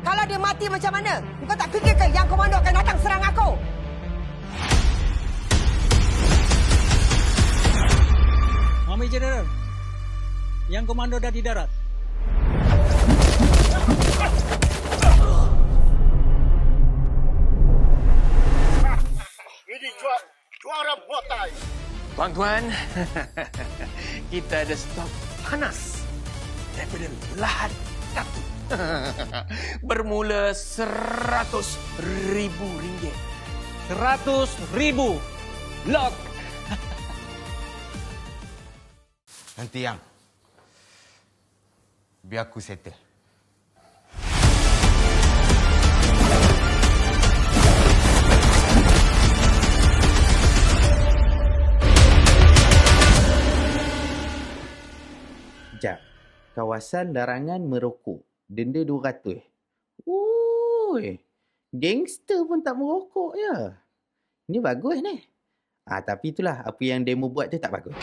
Kalau dia mati macam mana? Kau tak fikir ke yang komando akan datang serang aku? Mami Jeneral, yang komando dah di darat. Ini juara Muay Tuan-tuan, kita ada stok panas daripada Lahad Datuk. Bermula RM100,000. 100,000. Lock. Nanti yang biar aku settle. Sekejap. Kawasan larangan merokok. Denda 200. Ui. Gangster pun tak merokok ya. Ini bagus ni. Tapi itulah apa yang demo buat tu tak bagus.